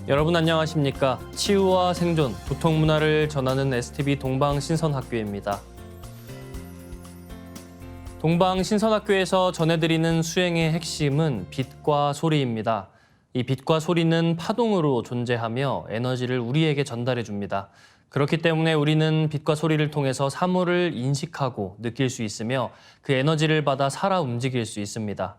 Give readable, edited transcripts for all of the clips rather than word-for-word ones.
여러분 안녕하십니까? 치유와 생존, 도통 문화를 전하는 STV 동방신선학교입니다. 동방신선학교에서 전해드리는 수행의 핵심은 빛과 소리입니다. 이 빛과 소리는 파동으로 존재하며 에너지를 우리에게 전달해 줍니다. 그렇기 때문에 우리는 빛과 소리를 통해서 사물을 인식하고 느낄 수 있으며 그 에너지를 받아 살아 움직일 수 있습니다.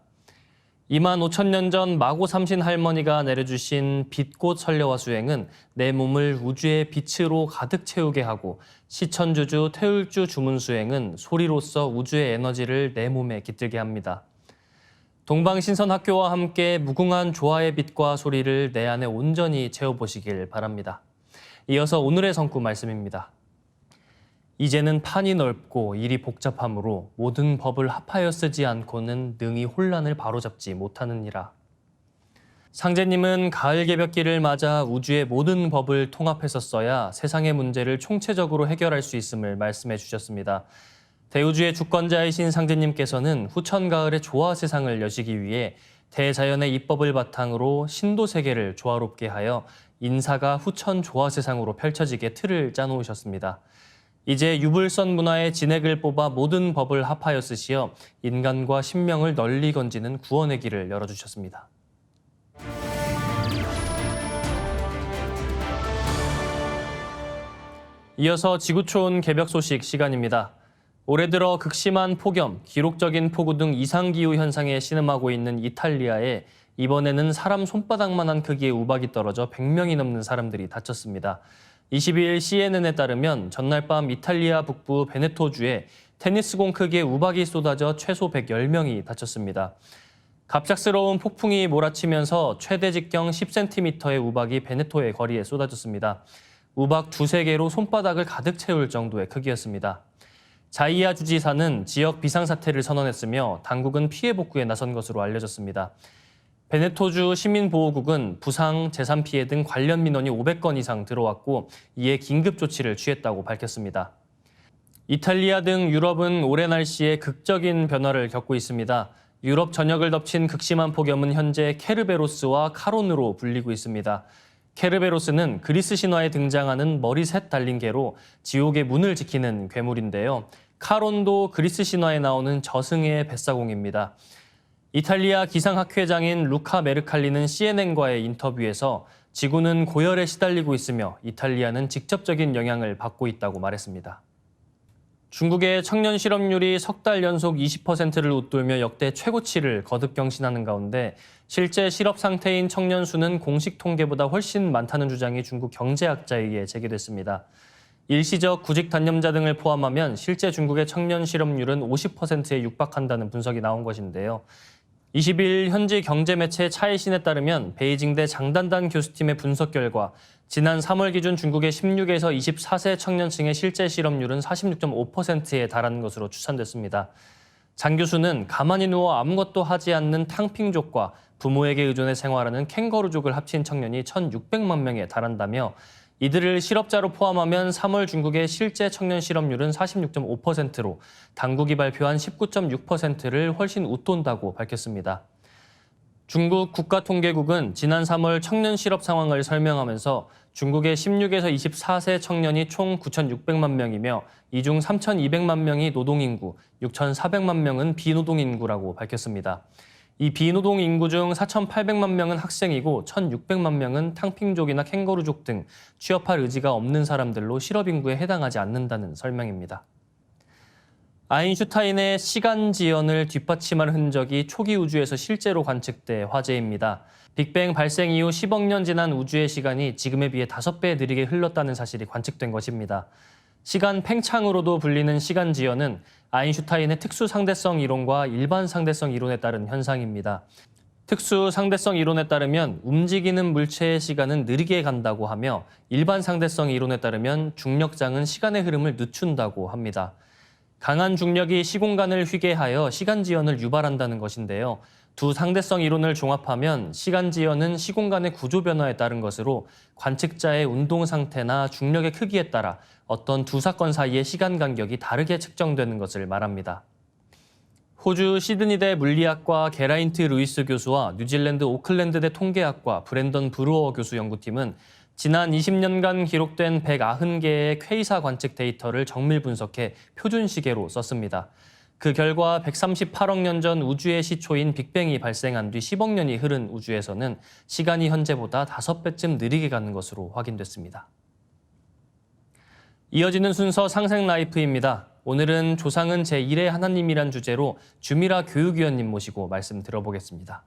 2만 5천 년 전 마고 삼신 할머니가 내려주신 빛꽃 설례와 수행은 내 몸을 우주의 빛으로 가득 채우게 하고, 시천주주 태울주 주문 수행은 소리로서 우주의 에너지를 내 몸에 깃들게 합니다. 동방신선학교와 함께 무궁한 조화의 빛과 소리를 내 안에 온전히 채워보시길 바랍니다. 이어서 오늘의 성구 말씀입니다. 이제는 판이 넓고 일이 복잡하므로 모든 법을 합하여 쓰지 않고는 능히 혼란을 바로잡지 못하느니라. 상제님은 가을 개벽기를 맞아 우주의 모든 법을 통합해서 써야 세상의 문제를 총체적으로 해결할 수 있음을 말씀해 주셨습니다. 대우주의 주권자이신 상제님께서는 후천가을의 조화 세상을 여시기 위해 대자연의 입법을 바탕으로 신도세계를 조화롭게 하여 인사가 후천 조화 세상으로 펼쳐지게 틀을 짜놓으셨습니다. 이제 유불선 문화의 진액을 뽑아 모든 법을 합하여 쓰시어 인간과 신명을 널리 건지는 구원의 길을 열어주셨습니다. 이어서 지구촌 개벽 소식 시간입니다. 올해 들어 극심한 폭염, 기록적인 폭우 등 이상기후 현상에 신음하고 있는 이탈리아에 이번에는 사람 손바닥만한 크기의 우박이 떨어져 100명이 넘는 사람들이 다쳤습니다. 22일 CNN에 따르면 전날 밤 이탈리아 북부 베네토주에 테니스공 크기의 우박이 쏟아져 최소 110명이 다쳤습니다. 갑작스러운 폭풍이 몰아치면서 최대 직경 10cm의 우박이 베네토의 거리에 쏟아졌습니다. 우박 두세 개로 손바닥을 가득 채울 정도의 크기였습니다. 자이아 주지사는 지역 비상사태를 선언했으며 당국은 피해 복구에 나선 것으로 알려졌습니다. 베네토주 시민보호국은 부상, 재산 피해 등 관련 민원이 500건 이상 들어왔고 이에 긴급 조치를 취했다고 밝혔습니다. 이탈리아 등 유럽은 올해 날씨에 극적인 변화를 겪고 있습니다. 유럽 전역을 덮친 극심한 폭염은 현재 케르베로스와 카론으로 불리고 있습니다. 케르베로스는 그리스 신화에 등장하는 머리 셋 달린 개로 지옥의 문을 지키는 괴물인데요. 카론도 그리스 신화에 나오는 저승의 뱃사공입니다. 이탈리아 기상학회장인 루카 메르칼리는 CNN과의 인터뷰에서 지구는 고열에 시달리고 있으며 이탈리아는 직접적인 영향을 받고 있다고 말했습니다. 중국의 청년 실업률이 석 달 연속 20%를 웃돌며 역대 최고치를 거듭 경신하는 가운데 실제 실업 상태인 청년 수는 공식 통계보다 훨씬 많다는 주장이 중국 경제학자에 의해 제기됐습니다. 일시적 구직 단념자 등을 포함하면 실제 중국의 청년 실업률은 50%에 육박한다는 분석이 나온 것인데요. 20일 현지 경제 매체 차이신에 따르면 베이징대 장단단 교수팀의 분석 결과 지난 3월 기준 중국의 16에서 24세 청년층의 실제 실업률은 46.5%에 달하는 것으로 추산됐습니다. 장 교수는 가만히 누워 아무것도 하지 않는 탕핑족과 부모에게 의존해 생활하는 캥거루족을 합친 청년이 1,600만 명에 달한다며 이들을 실업자로 포함하면 3월 중국의 실제 청년 실업률은 46.5%로 당국이 발표한 19.6%를 훨씬 웃돈다고 밝혔습니다. 중국 국가통계국은 지난 3월 청년 실업 상황을 설명하면서 중국의 16에서 24세 청년이 총 9,600만 명이며 이 중 3,200만 명이 노동인구, 6,400만 명은 비노동인구라고 밝혔습니다. 이 비노동 인구 중 4,800만 명은 학생이고 1,600만 명은 탕핑족이나 캥거루족 등 취업할 의지가 없는 사람들로 실업 인구에 해당하지 않는다는 설명입니다. 아인슈타인의 시간 지연을 뒷받침할 흔적이 초기 우주에서 실제로 관측돼 화제입니다. 빅뱅 발생 이후 10억 년 지난 우주의 시간이 지금에 비해 5배 느리게 흘렀다는 사실이 관측된 것입니다. 시간 팽창으로도 불리는 시간 지연은 아인슈타인의 특수 상대성 이론과 일반 상대성 이론에 따른 현상입니다. 특수 상대성 이론에 따르면 움직이는 물체의 시간은 느리게 간다고 하며 일반 상대성 이론에 따르면 중력장은 시간의 흐름을 늦춘다고 합니다. 강한 중력이 시공간을 휘게 하여 시간 지연을 유발한다는 것인데요. 두 상대성 이론을 종합하면 시간 지연은 시공간의 구조 변화에 따른 것으로 관측자의 운동 상태나 중력의 크기에 따라 어떤 두 사건 사이의 시간 간격이 다르게 측정되는 것을 말합니다. 호주 시드니대 물리학과 게라인트 루이스 교수와 뉴질랜드 오클랜드대 통계학과 브랜던 브루어 교수 연구팀은 지난 20년간 기록된 190개의 퀘이사 관측 데이터를 정밀 분석해 표준 시계로 썼습니다. 그 결과 138억 년 전 우주의 시초인 빅뱅이 발생한 뒤 10억 년이 흐른 우주에서는 시간이 현재보다 5배쯤 느리게 가는 것으로 확인됐습니다. 이어지는 순서 상생 라이프입니다. 오늘은 조상은 제1의 하나님이란 주제로 주미라 교육위원님 모시고 말씀 들어보겠습니다.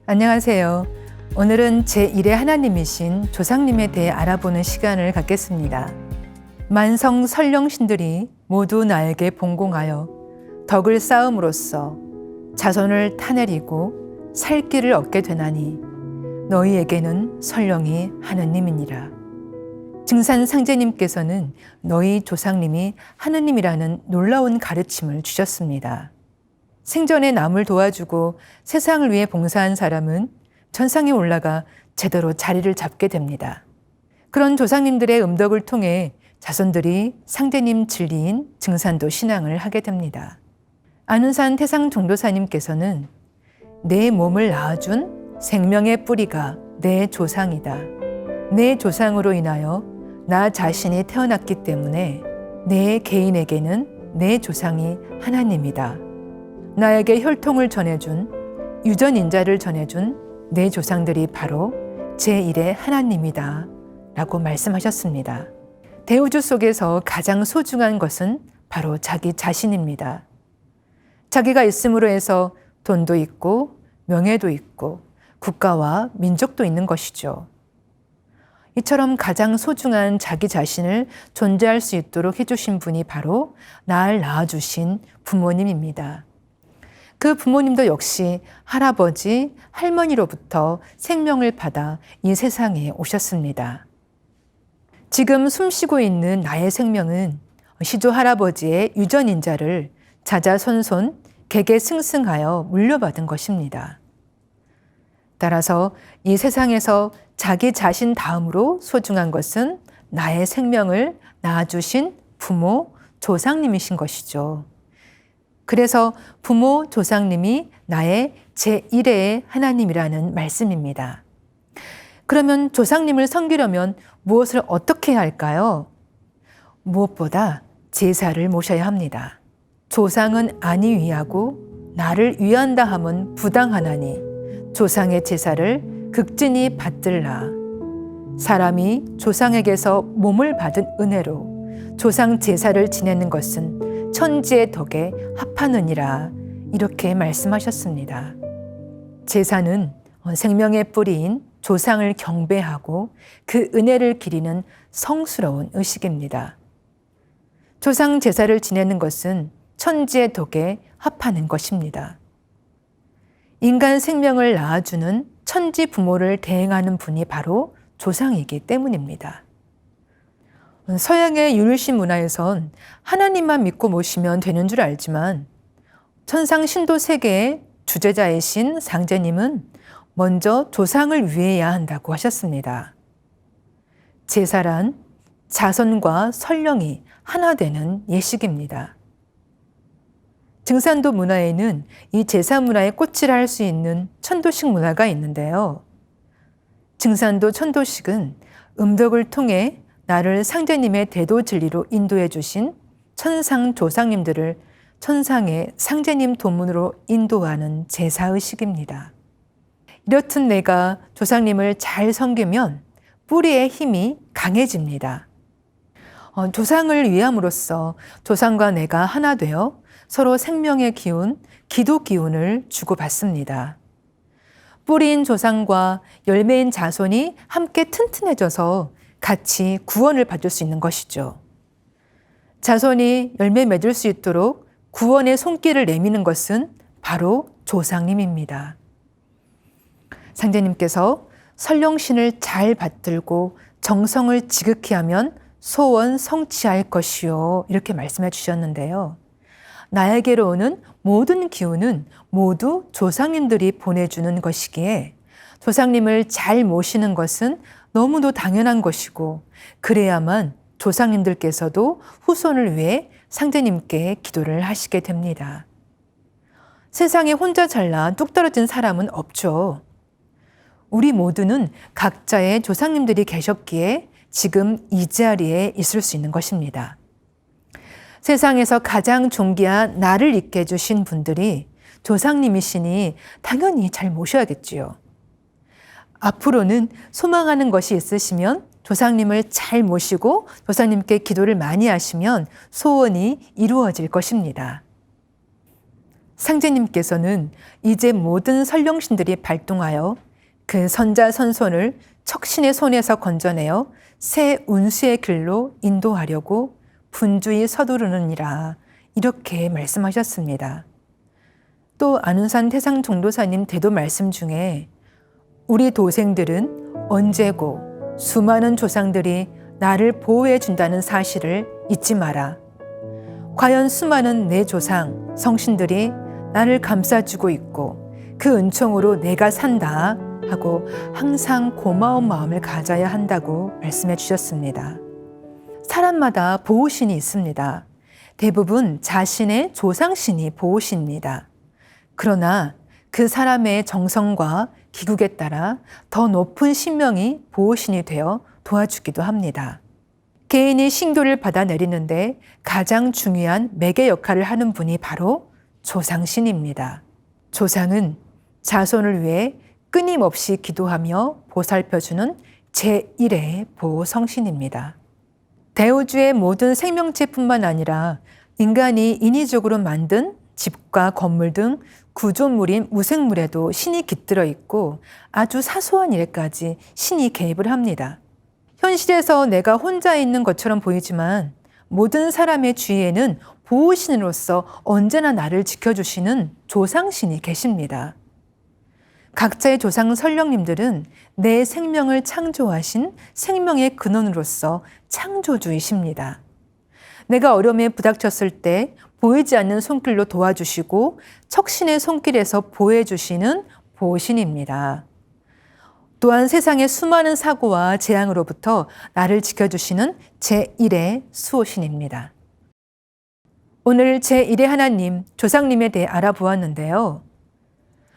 안녕하세요. 오늘은 제1의 하나님이신 조상님에 대해 알아보는 시간을 갖겠습니다. 만성 선령신들이 모두 나에게 봉공하여 덕을 쌓음으로써 자손을 타내리고 살 길을 얻게 되나니 너희에게는 선령이 하느님이니라. 증산 상제님께서는 너희 조상님이 하느님이라는 놀라운 가르침을 주셨습니다. 생전에 남을 도와주고 세상을 위해 봉사한 사람은 천상에 올라가 제대로 자리를 잡게 됩니다. 그런 조상님들의 음덕을 통해 자손들이 상제님 진리인 증산도 신앙을 하게 됩니다. 안운산 태상 종도사님께서는 내 몸을 낳아준 생명의 뿌리가 내 조상이다. 내 조상으로 인하여 나 자신이 태어났기 때문에 내 개인에게는 내 조상이 하나님이다. 나에게 혈통을 전해준, 유전인자를 전해준 내 조상들이 바로 제1의 하나님이다 라고 말씀하셨습니다. 대우주 속에서 가장 소중한 것은 바로 자기 자신입니다. 자기가 있음으로 해서 돈도 있고 명예도 있고 국가와 민족도 있는 것이죠. 이처럼 가장 소중한 자기 자신을 존재할 수 있도록 해주신 분이 바로 나를 낳아주신 부모님입니다. 그 부모님도 역시 할아버지, 할머니로부터 생명을 받아 이 세상에 오셨습니다. 지금 숨쉬고 있는 나의 생명은 시조 할아버지의 유전인자를 자자손손 개개승승하여 물려받은 것입니다. 따라서 이 세상에서 자기 자신 다음으로 소중한 것은 나의 생명을 낳아주신 부모, 조상님이신 것이죠. 그래서 부모, 조상님이 나의 제1의 하나님이라는 말씀입니다. 그러면 조상님을 섬기려면 무엇을 어떻게 해야 할까요? 무엇보다 제사를 모셔야 합니다. 조상은 아니 위하고 나를 위한다 함은 부당하나니 조상의 제사를 극진히 받들라. 사람이 조상에게서 몸을 받은 은혜로 조상 제사를 지내는 것은 천지의 덕에 합하느니라 이렇게 말씀하셨습니다. 제사는 생명의 뿌리인 조상을 경배하고 그 은혜를 기리는 성스러운 의식입니다. 조상 제사를 지내는 것은 천지의 덕에 합하는 것입니다. 인간 생명을 낳아주는 천지 부모를 대행하는 분이 바로 조상이기 때문입니다. 서양의 유일신 문화에선 하나님만 믿고 모시면 되는 줄 알지만 천상 신도 세계의 주제자이신 상제님은 먼저 조상을 위해야 한다고 하셨습니다. 제사란 자선과 선령이 하나 되는 예식입니다. 증산도 문화에는 이 제사 문화의 꽃이라 할 수 있는 천도식 문화가 있는데요. 증산도 천도식은 음덕을 통해 나를 상제님의 대도 진리로 인도해 주신 천상 조상님들을 천상의 상제님 도문으로 인도하는 제사의식입니다. 이렇듯 내가 조상님을 잘 섬기면 뿌리의 힘이 강해집니다. 조상을 위함으로써 조상과 내가 하나 되어 서로 생명의 기운, 기도 기운을 주고받습니다. 뿌리인 조상과 열매인 자손이 함께 튼튼해져서 같이 구원을 받을 수 있는 것이죠. 자손이 열매 맺을 수 있도록 구원의 손길을 내미는 것은 바로 조상님입니다. 상제님께서 설령신을 잘 받들고 정성을 지극히 하면 소원 성취할 것이요 이렇게 말씀해 주셨는데요. 나에게로 오는 모든 기운은 모두 조상님들이 보내주는 것이기에 조상님을 잘 모시는 것은 너무도 당연한 것이고 그래야만 조상님들께서도 후손을 위해 상제님께 기도를 하시게 됩니다. 세상에 혼자 잘나 뚝 떨어진 사람은 없죠. 우리 모두는 각자의 조상님들이 계셨기에 지금 이 자리에 있을 수 있는 것입니다. 세상에서 가장 존귀한 나를 있게 해주신 분들이 조상님이시니 당연히 잘 모셔야겠지요. 앞으로는 소망하는 것이 있으시면 조상님을 잘 모시고 조상님께 기도를 많이 하시면 소원이 이루어질 것입니다. 상제님께서는 이제 모든 설령신들이 발동하여 그 선자선손을 척신의 손에서 건져내어 새 운수의 길로 인도하려고 분주히 서두르느니라 이렇게 말씀하셨습니다. 또 안운산 태상종도사님 대도 말씀 중에 우리 도생들은 언제고 수많은 조상들이 나를 보호해 준다는 사실을 잊지 마라. 과연 수많은 내 조상, 성신들이 나를 감싸주고 있고 그 은총으로 내가 산다 하고 항상 고마운 마음을 가져야 한다고 말씀해 주셨습니다. 사람마다 보호신이 있습니다. 대부분 자신의 조상신이 보호신입니다. 그러나 그 사람의 정성과 기국에 따라 더 높은 신명이 보호신이 되어 도와주기도 합니다. 개인이 신교를 받아내리는데 가장 중요한 매개 역할을 하는 분이 바로 조상신입니다. 조상은 자손을 위해 끊임없이 기도하며 보살펴주는 제1의 보호성신입니다. 대우주의 모든 생명체뿐만 아니라 인간이 인위적으로 만든 집과 건물 등 구조물인 무생물에도 신이 깃들어 있고 아주 사소한 일까지 신이 개입을 합니다. 현실에서 내가 혼자 있는 것처럼 보이지만 모든 사람의 주위에는 보호신으로서 언제나 나를 지켜주시는 조상신이 계십니다. 각자의 조상 설령님들은 내 생명을 창조하신 생명의 근원으로서 창조주이십니다. 내가 어려움에 부닥쳤을 때 보이지 않는 손길로 도와주시고 척신의 손길에서 보호해 주시는 보호신입니다. 또한 세상의 수많은 사고와 재앙으로부터 나를 지켜주시는 제1의 수호신입니다. 오늘 제1의 하나님, 조상님에 대해 알아보았는데요.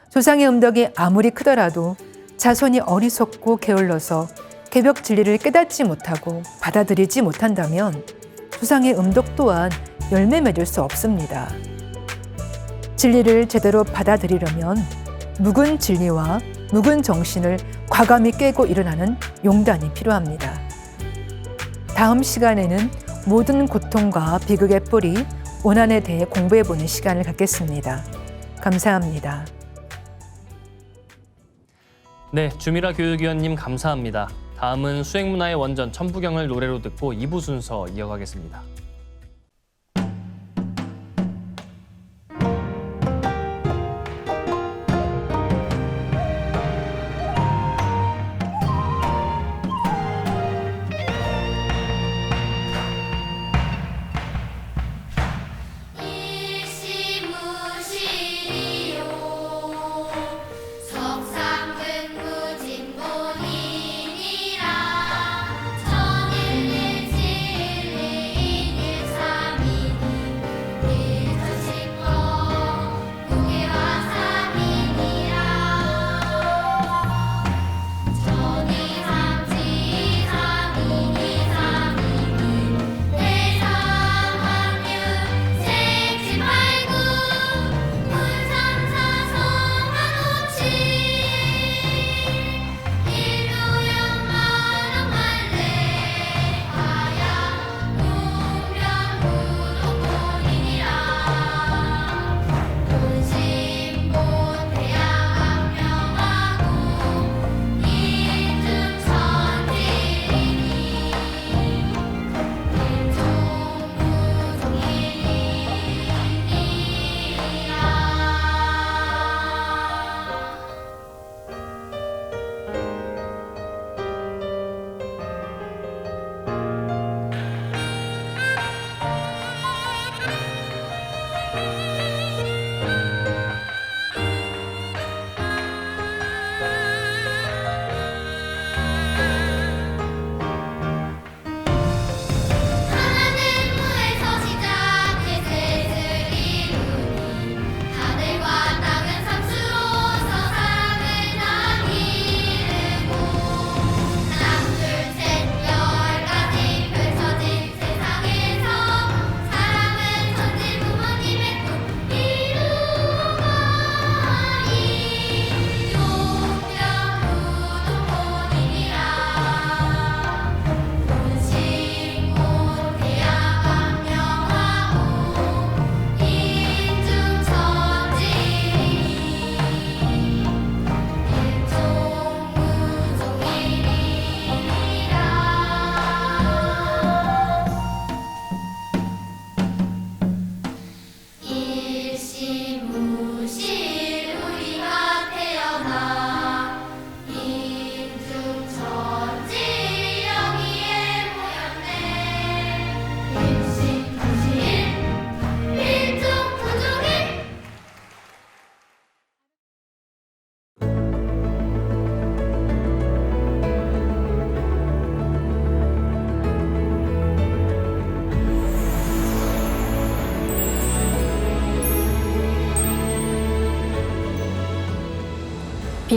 조상의 음덕이 아무리 크더라도 자손이 어리석고 게을러서 개벽 진리를 깨닫지 못하고 받아들이지 못한다면 조상의 음덕 또한 열매 맺을 수 없습니다. 진리를 제대로 받아들이려면 묵은 진리와 묵은 정신을 과감히 깨고 일어나는 용단이 필요합니다. 다음 시간에는 모든 고통과 비극의 뿌리, 오난에 대해 공부해보는 시간을 갖겠습니다. 감사합니다. 네, 주미라 교육위원님 감사합니다. 다음은 수행문화의 원전 천부경을 노래로 듣고 2부 순서 이어가겠습니다. 천일일진리인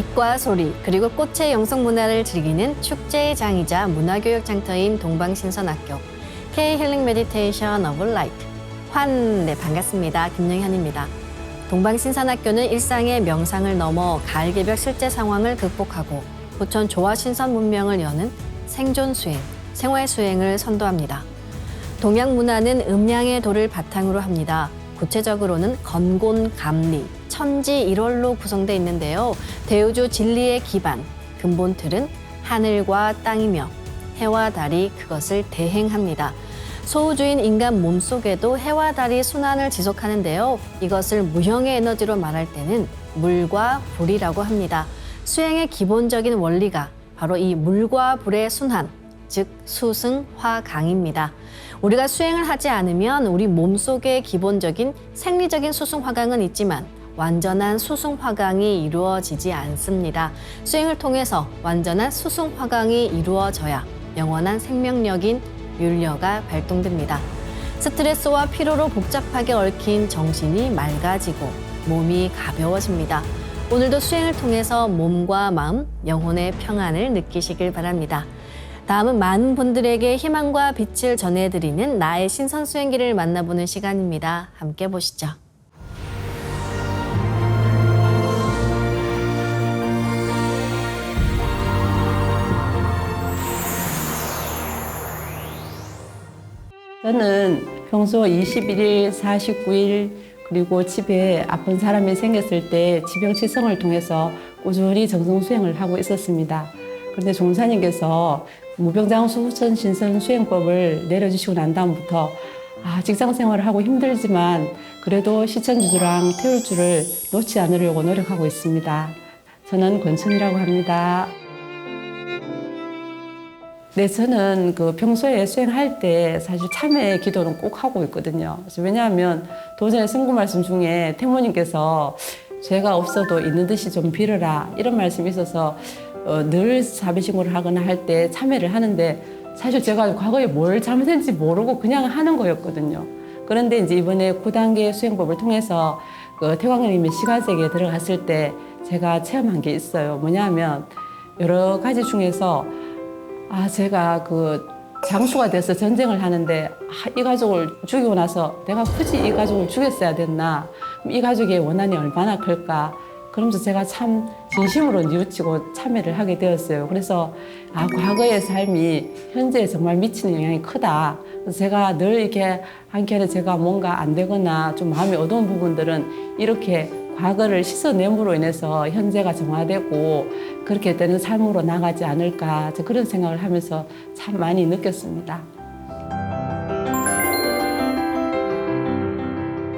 빛과 소리 그리고 꽃의 영성 문화를 즐기는 축제의 장이자 문화교육 장터인 동방신선학교 K-힐링 메디테이션 오브 라이트 네, 반갑습니다. 김영현입니다. 동방신선학교는 일상의 명상을 넘어 가을 개벽 실제 상황을 극복하고 부천 조화 신선 문명을 여는 생존 수행, 생활 수행을 선도합니다. 동양 문화는 음양의 도를 바탕으로 합니다. 구체적으로는 건곤, 감리, 천지, 일월로 구성되어 있는데요. 대우주 진리의 기반, 근본 틀은 하늘과 땅이며 해와 달이 그것을 대행합니다. 소우주인 인간 몸속에도 해와 달이 순환을 지속하는데요. 이것을 무형의 에너지로 말할 때는 물과 불이라고 합니다. 수행의 기본적인 원리가 바로 이 물과 불의 순환, 즉 수승, 화, 강입니다. 우리가 수행을 하지 않으면 우리 몸속에 기본적인 생리적인 수승, 화강은 있지만 완전한 수승, 화강이 이루어지지 않습니다. 수행을 통해서 완전한 수승, 화강이 이루어져야 영원한 생명력인 율려가 발동됩니다. 스트레스와 피로로 복잡하게 얽힌 정신이 맑아지고 몸이 가벼워집니다. 오늘도 수행을 통해서 몸과 마음, 영혼의 평안을 느끼시길 바랍니다. 다음은 많은 분들에게 희망과 빛을 전해드리는 나의 신선 수행길을 만나보는 시간입니다. 함께 보시죠. 저는 평소 21일, 49일 그리고 집에 아픈 사람이 생겼을 때 지병치성을 통해서 꾸준히 정성 수행을 하고 있었습니다. 그런데 종사님께서 무병장수후천 신선 수행법을 내려주시고 난 다음부터 직장 생활을 하고 힘들지만 그래도 시천주주랑 태울주를 놓지 않으려고 노력하고 있습니다. 저는 권천이라고 합니다. 네, 저는 평소에 수행할 때 사실 참회 기도는 꼭 하고 있거든요. 왜냐하면 도전의 승구 말씀 중에 태모님께서 죄가 없어도 있는 듯이 좀 빌어라 이런 말씀이 있어서 늘 자비신고를 하거나 할 때 참회를 하는데 사실 제가 과거에 뭘 잘못했는지 모르고 그냥 하는 거였거든요. 그런데 이제 이번에 9단계 수행법을 통해서 태광님의 시간세계에 들어갔을 때 제가 체험한 게 있어요. 뭐냐면 여러 가지 중에서 제가 장수가 돼서 전쟁을 하는데 이 가족을 죽이고 나서 내가 굳이 이 가족을 죽였어야 됐나? 그럼 이 가족의 원한이 얼마나 클까? 그러면서 제가 참 진심으로 뉘우치고 참회를 하게 되었어요. 그래서 과거의 삶이 현재에 정말 미치는 영향이 크다. 그래서 제가 늘 이렇게 한켠에 제가 뭔가 안 되거나 좀 마음이 어두운 부분들은 이렇게 과거를 씻어냄으로 인해서 현재가 정화되고 그렇게 되는 삶으로 나가지 않을까 그런 생각을 하면서 참 많이 느꼈습니다.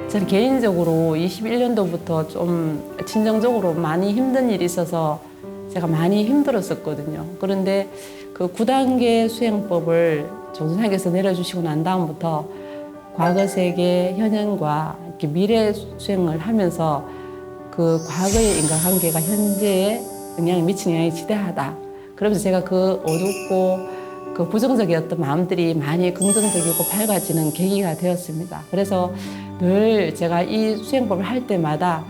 저는 개인적으로 21년도부터 좀 진정적으로 많이 힘든 일이 있어서 제가 많이 힘들었었거든요. 그런데 그 9단계 수행법을 종사님께서 내려주시고 난 다음부터 과거 세계, 현현과 이렇게 미래 수행을 하면서 그 과거의 인과관계가 현재에 미치는 영향이 지대하다. 그러면서 제가 그 어둡고 그 부정적이었던 마음들이 많이 긍정적이고 밝아지는 계기가 되었습니다. 그래서 늘 제가 이 수행법을 할 때마다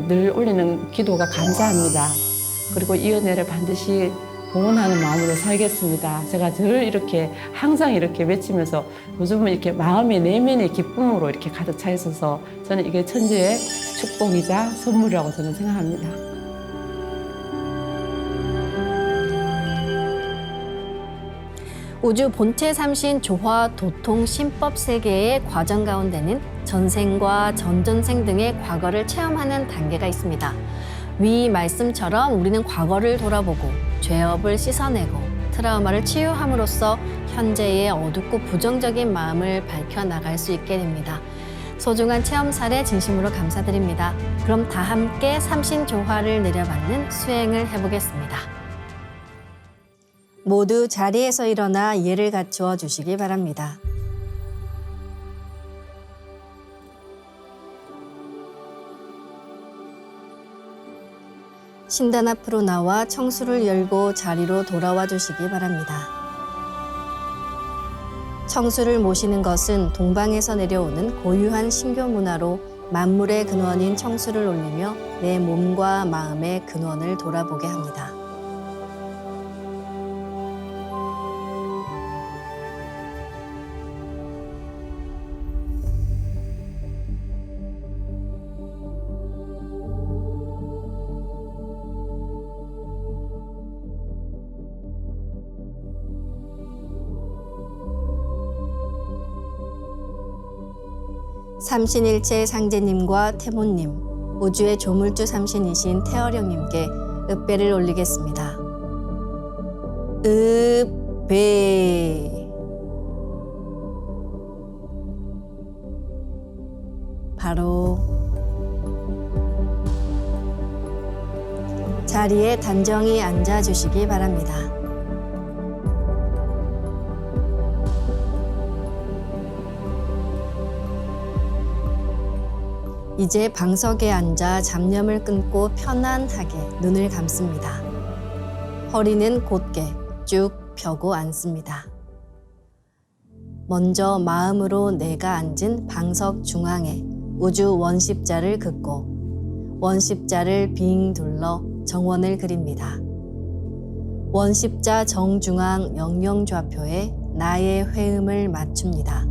늘 올리는 기도가 감사합니다. 그리고 이 은혜를 반드시 봉헌하는 마음으로 살겠습니다. 제가 늘 이렇게 항상 이렇게 외치면서 요즘은 이렇게 마음의 내면의 기쁨으로 이렇게 가득 차 있어서 저는 이게 천주의 축복이자 선물이라고 저는 생각합니다. 우주 본체 삼신 조화 도통 신법 세계의 과정 가운데는 전생과 전전생 등의 과거를 체험하는 단계가 있습니다. 위 말씀처럼 우리는 과거를 돌아보고 죄업을 씻어내고 트라우마를 치유함으로써 현재의 어둡고 부정적인 마음을 밝혀나갈 수 있게 됩니다. 소중한 체험 사례 진심으로 감사드립니다. 그럼 다 함께 삼신조화를 내려받는 수행을 해보겠습니다. 모두 자리에서 일어나 예를 갖추어 주시기 바랍니다. 신단 앞으로 나와 청수를 열고 자리로 돌아와 주시기 바랍니다. 청수를 모시는 것은 동방에서 내려오는 고유한 신교 문화로 만물의 근원인 청수를 올리며 내 몸과 마음의 근원을 돌아보게 합니다. 삼신일체 상제님과 태모님, 우주의 조물주 삼신이신 태어령님께 읍배를 올리겠습니다. 읍배. 바로 자리에 단정히 앉아주시기 바랍니다. 이제 방석에 앉아 잡념을 끊고 편안하게 눈을 감습니다. 허리는 곧게 쭉 펴고 앉습니다. 먼저 마음으로 내가 앉은 방석 중앙에 우주 원십자를 긋고 원십자를 빙 둘러 정원을 그립니다. 원십자 정중앙 영영좌표에 나의 회음을 맞춥니다.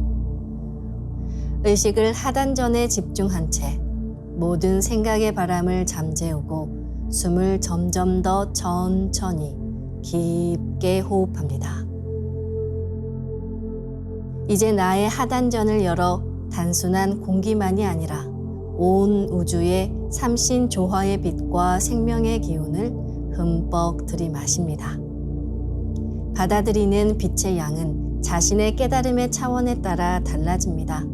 의식을 하단전에 집중한 채 모든 생각의 바람을 잠재우고 숨을 점점 더 천천히 깊게 호흡합니다. 이제 나의 하단전을 열어 단순한 공기만이 아니라 온 우주의 삼신 조화의 빛과 생명의 기운을 흠뻑 들이마십니다. 받아들이는 빛의 양은 자신의 깨달음의 차원에 따라 달라집니다.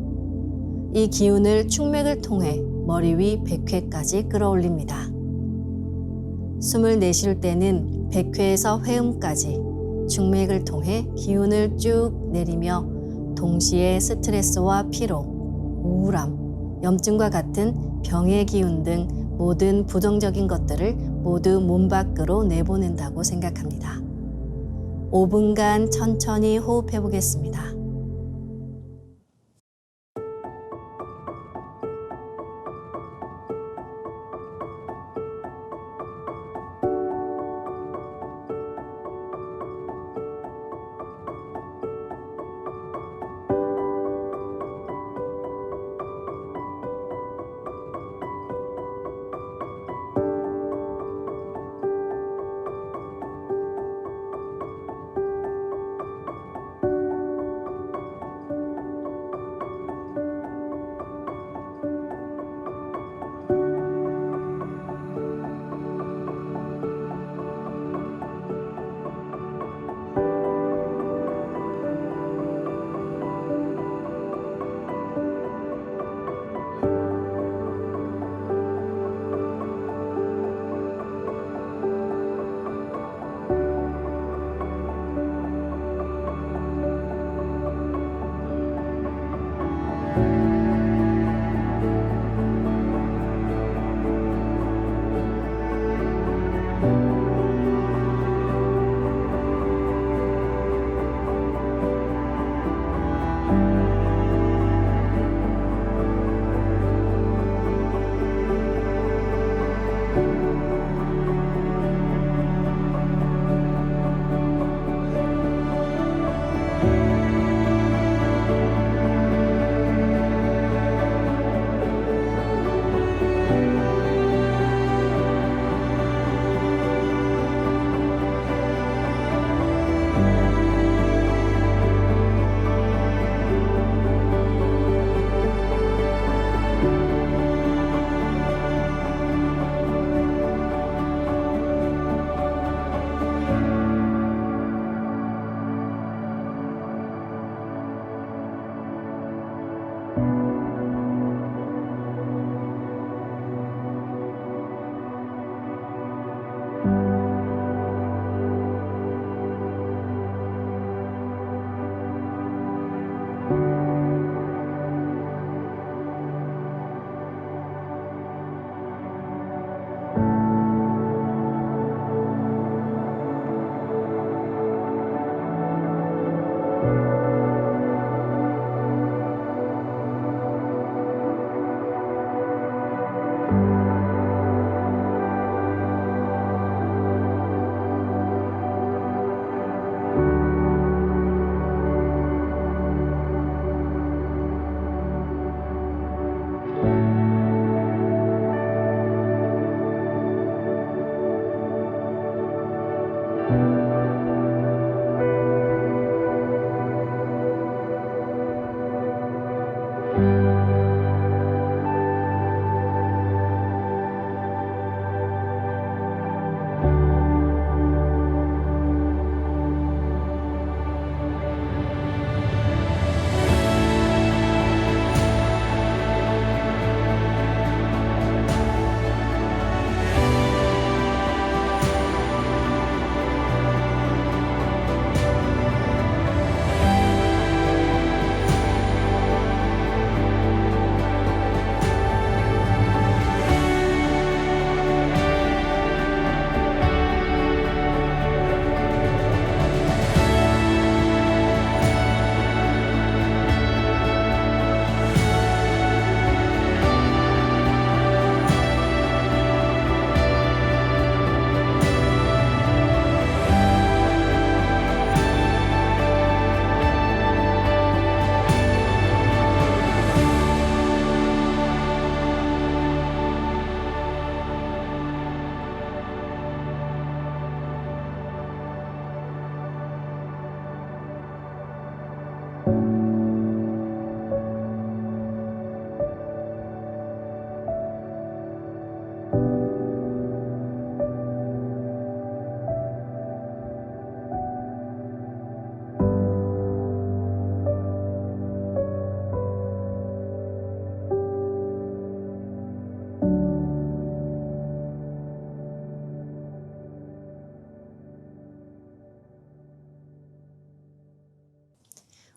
이 기운을 충맥을 통해 머리 위 백회까지 끌어올립니다. 숨을 내쉴 때는 백회에서 회음까지 충맥을 통해 기운을 쭉 내리며 동시에 스트레스와 피로, 우울함, 염증과 같은 병의 기운 등 모든 부정적인 것들을 모두 몸 밖으로 내보낸다고 생각합니다. 5분간 천천히 호흡해 보겠습니다.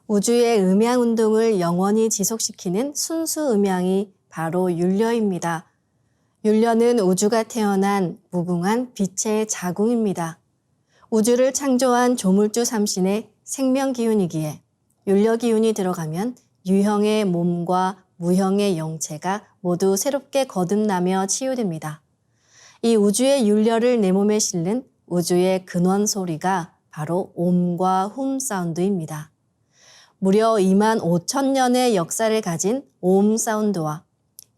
우주의 음양 운동을 영원히 지속시키는 순수 음양이 바로 율려입니다. 율려는 우주가 태어난 무궁한 빛의 자궁입니다. 우주를 창조한 조물주 삼신의 생명 기운이기에 율려 기운이 들어가면 유형의 몸과 무형의 영체가 모두 새롭게 거듭나며 치유됩니다. 이 우주의 율려를 내 몸에 실는 우주의 근원 소리가 바로 옴과 훔 사운드입니다. 무려 2만 5천 년의 역사를 가진 옴 사운드와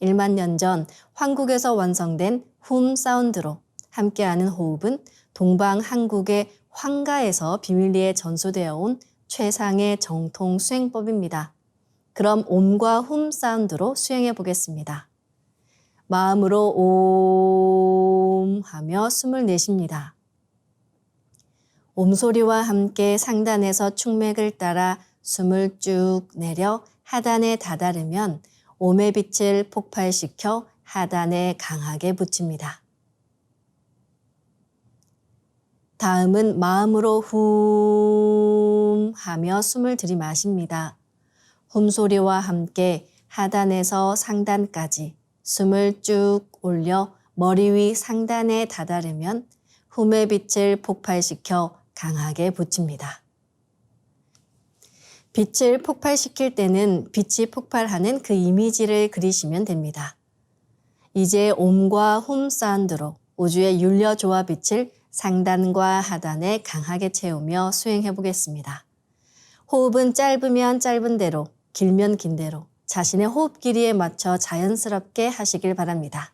1만 년 전 황국에서 완성된 훔 사운드로 함께하는 호흡은 동방 한국의 황가에서 비밀리에 전수되어 온 최상의 정통 수행법입니다. 그럼 옴과 훔 사운드로 수행해 보겠습니다. 마음으로 옴 하며 숨을 내쉽니다. 옴 소리와 함께 상단에서 충맥을 따라 숨을 쭉 내려 하단에 다다르면 옴의 빛을 폭발시켜 하단에 강하게 붙입니다. 다음은 마음으로 훔 하며 숨을 들이마십니다. 훔 소리와 함께 하단에서 상단까지 숨을 쭉 올려 머리 위 상단에 다다르면 훔의 빛을 폭발시켜 강하게 붙입니다. 빛을 폭발시킬 때는 빛이 폭발하는 그 이미지를 그리시면 됩니다. 이제 옴과 훔 사운드로 우주의 율려 조화 빛을 상단과 하단에 강하게 채우며 수행해 보겠습니다. 호흡은 짧으면 짧은 대로, 길면 긴 대로 자신의 호흡 길이에 맞춰 자연스럽게 하시길 바랍니다.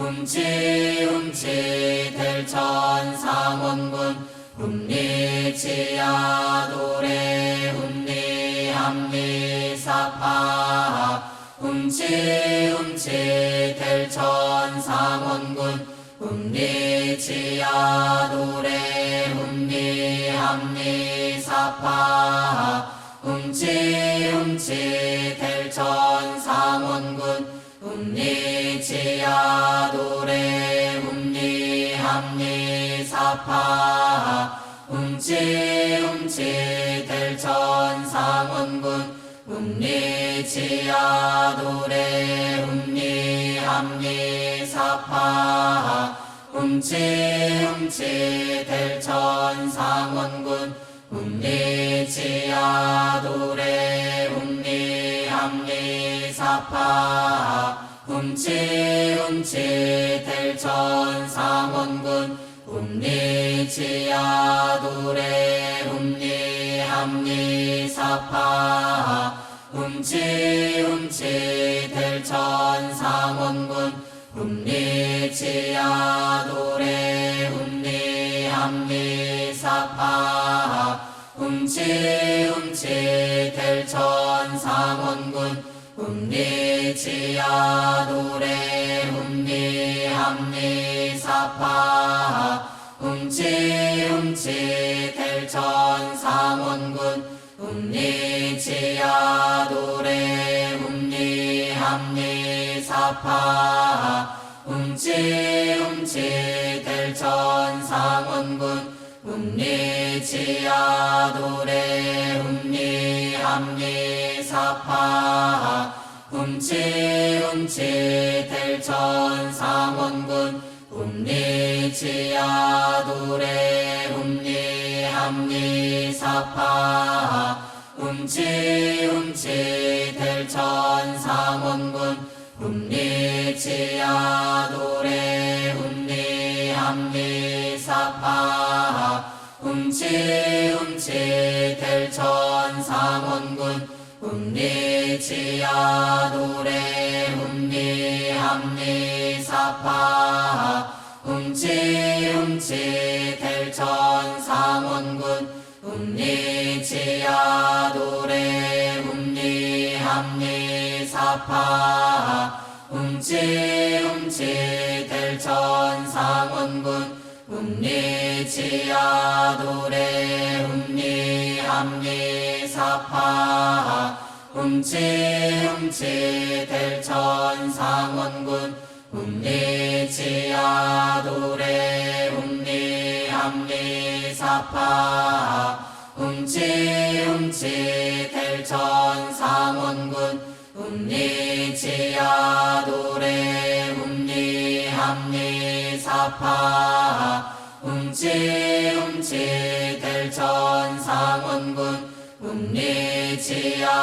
훔치 델천상원군 훔리지야도래 훔리합리사파 훔치 델천상원군 훔리지야도래 훔리합리사파 훔치 델천상원군 훔리지야도래 훔리합리사파 훔치 델천상원군 훔리지야도래 훔리합리사파 훔치 델천상원군 훔리지야도래 훔리합리사파 훔치 델천상원군 훔리지야도래 훔리합리사파 훔치 델천상원군 훔리지야도래 훔리합리사파 훔치 델천상원군 훔리지야도래 훔리합리사파 훔치 델천상원군 훔리지야도래 훔리합리사파 훔치 델천상원군 훔리지야도래 훔리합리사파 훔치 델천상원군 훔리지야도래 훔리합리사파 훔치 델천상원군 훔리지야도래 훔리합리사파 훔치 델천상원군 훔리지야도래 훔리합리사파 훔치 델천상원군 훔리지야도래 훔리합리사파 훔치 델천상원군 훔리지야도래 훔리합리사파 훔치 델천상원군 훔리지야도래 훔리합리사파 훔치 델천상원군 훔리지야도래 훔리합리사파 훔치 델천상원군 훔리지야도래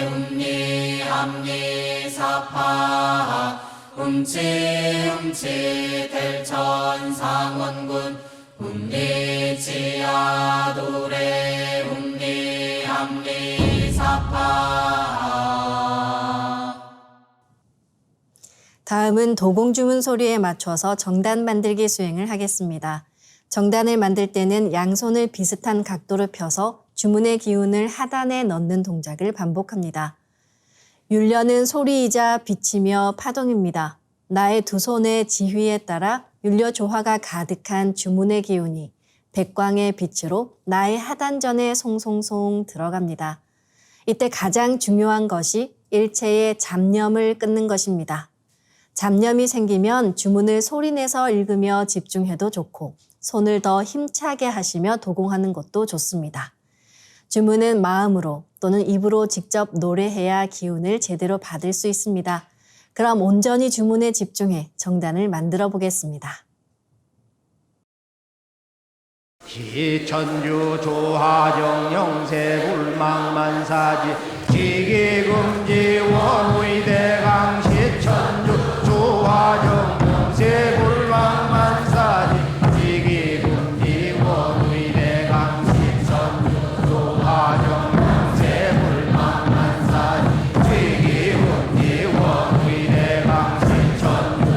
훔리합리사파 훔치 델천상원군 훔리지야도래 훔리합리사파. 다음은 도공주문 소리에 맞춰서 정단 만들기 수행을 하겠습니다. 정단을 만들 때는 양손을 비슷한 각도로 펴서 주문의 기운을 하단에 넣는 동작을 반복합니다. 율려는 소리이자 빛이며 파동입니다. 나의 두 손의 지휘에 따라 율려 조화가 가득한 주문의 기운이 백광의 빛으로 나의 하단전에 송송송 들어갑니다. 이때 가장 중요한 것이 일체의 잡념을 끊는 것입니다. 잡념이 생기면 주문을 소리내서 읽으며 집중해도 좋고 손을 더 힘차게 하시며 도공하는 것도 좋습니다. 주문은 마음으로 또는 입으로 직접 노래해야 기운을 제대로 받을 수 있습니다. 그럼 온전히 주문에 집중해 정단을 만들어 보겠습니다. 기천주 조하정 영세불망만사지 지기금지 원의대강 시천주 조하정 영세불망만사지 지기금지 원의대강 시천주 조하정 영세불망만사지 지기금지 원의대강 시천주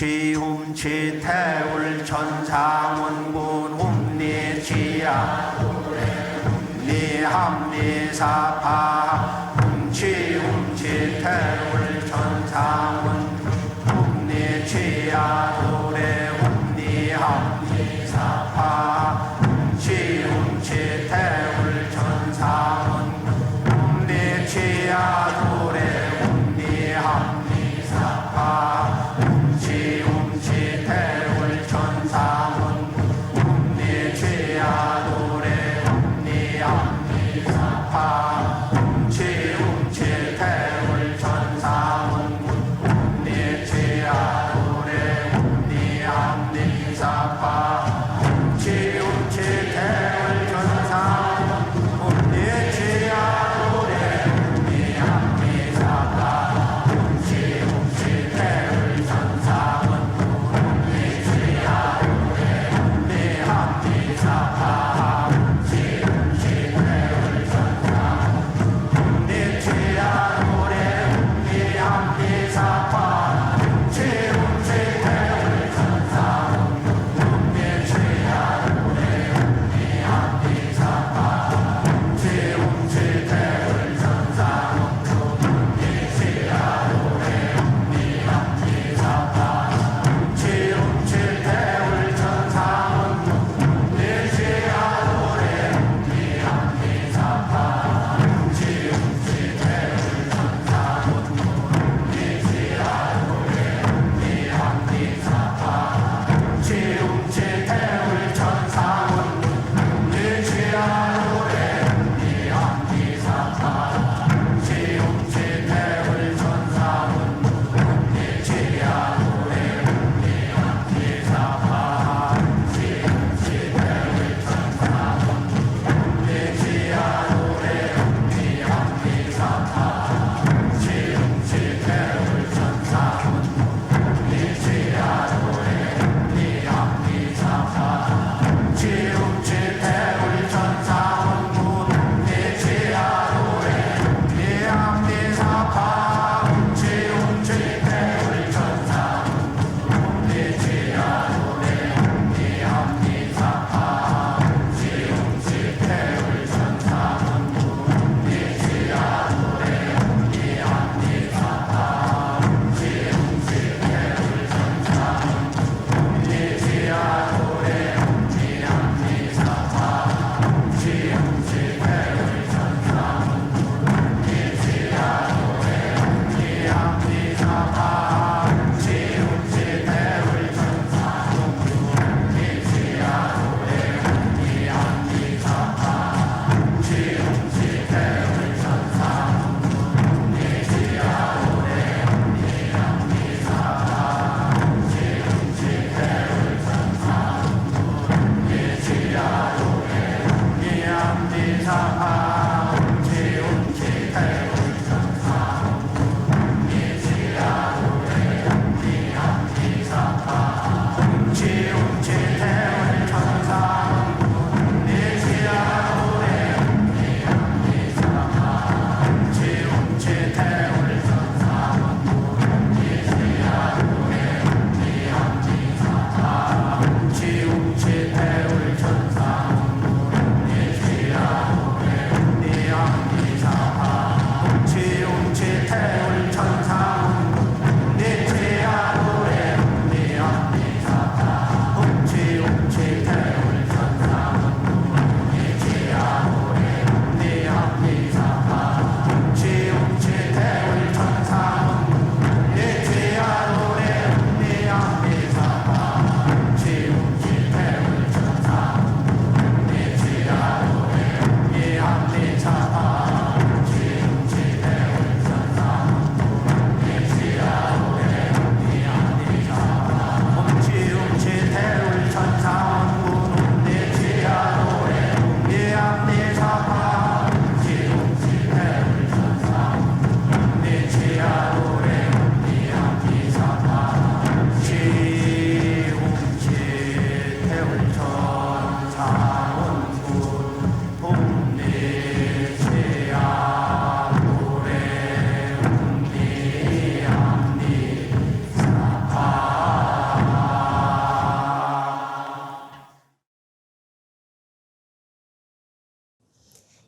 훔치 태울 천상원군 훔리치야 훔리합리사파 훔치 태울 천상원 훔리치야 도래 훔리합리사파 훔치 태울 천상원 훔리치야 도래 훔리합리사파 훔치 태울 천상원 훔리치야 도래 훔리합리사파 훔치 태울 천상원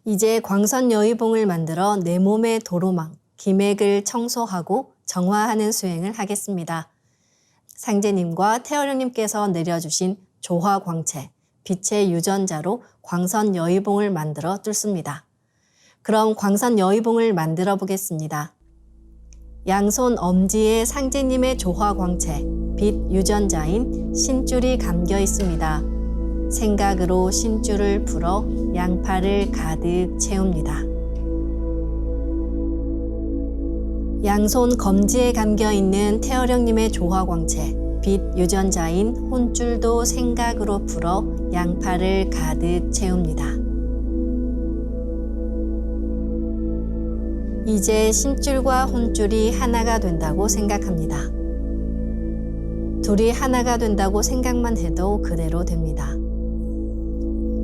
이제 광선 여의봉을 만들어 내 몸의 도로망, 기맥을 청소하고 정화하는 수행을 하겠습니다. 상제님과 태어령님께서 내려주신 조화광채, 빛의 유전자로 광선 여의봉을 만들어 뚫습니다. 그럼 광선 여의봉을 만들어 보겠습니다. 양손 엄지에 상제님의 조화광채, 빛 유전자인 신줄이 감겨 있습니다. 생각으로 신줄을 풀어 양팔을 가득 채웁니다. 양손 검지에 감겨 있는 태어령님의 조화광채, 빛 유전자인 혼줄도 생각으로 풀어 양팔을 가득 채웁니다. 이제 신줄과 혼줄이 하나가 된다고 생각합니다. 둘이 하나가 된다고 생각만 해도 그대로 됩니다.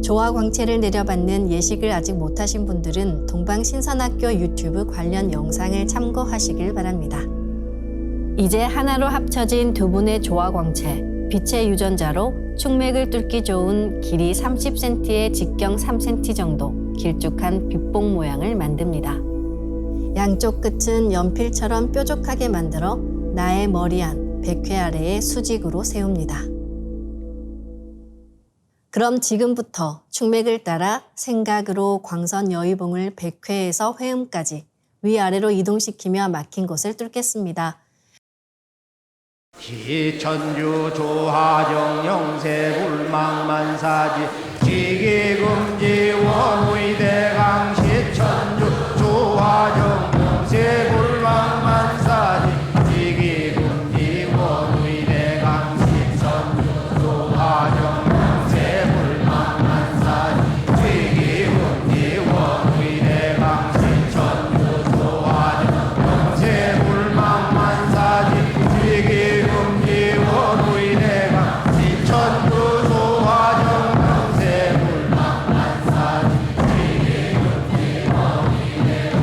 조화광채를 내려받는 예식을 아직 못하신 분들은 동방신선학교 유튜브 관련 영상을 참고하시길 바랍니다. 이제 하나로 합쳐진 두 분의 조화광채, 빛의 유전자로 축맥을 뚫기 좋은 길이 30cm에 직경 3cm 정도 길쭉한 빗봉 모양을 만듭니다. 양쪽 끝은 연필처럼 뾰족하게 만들어 나의 머리 안, 백회 아래에 수직으로 세웁니다. 그럼 지금부터 축맥을 따라 생각으로 광선 여의봉을 백회에서 회음까지 위아래로 이동시키며 막힌 곳을 뚫겠습니다. 기천주 조하정 영세 불망만사지 지기금지 원의대강 시천주 조하정 영세 불망만사지 지기금지 원의대강 시천주 조하정 영세 불망만사지 지기금지 원의대강 시천주 조하정 영세 불망만사지 지기금지 원의대강 시천주 조하정 영세 불망만사지 지기금지 원의대강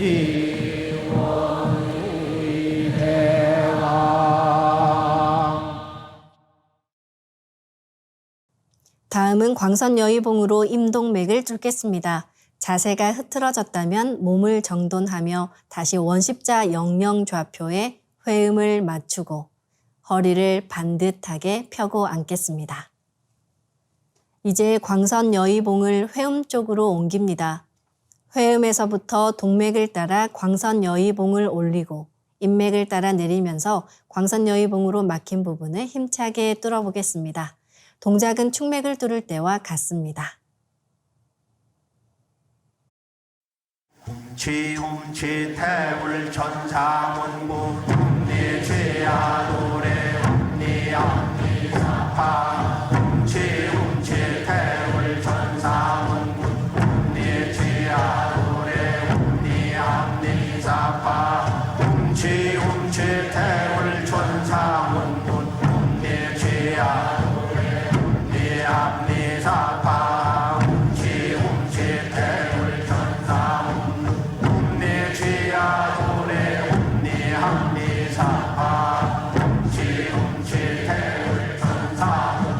금지 원의 대강. 다음은 광선여의봉으로 임동맥을 뚫겠습니다. 자세가 흐트러졌다면 몸을 정돈하며 다시 원십자 영영좌표에 회음을 맞추고 허리를 반듯하게 펴고 앉겠습니다. 이제 광선여의봉을 회음 쪽으로 옮깁니다. 회음에서부터 동맥을 따라 광선여의봉을 올리고 인맥을 따라 내리면서 광선여의봉으로 막힌 부분을 힘차게 뚫어보겠습니다. 동작은 축맥을 뚫을 때와 같습니다. 훔치 태울 천사문구 훔니 죄야 노래 훔니 암니사파 훔치 태울 천사문구 훔니 죄야 노래 훔니 암니사파 훔치 태울 천사문구 훔니 죄야 노래 훔니 암니사파 훔치 태울 천사문구 내 죄야 도래 humni 합리사파 훔치 태울 천사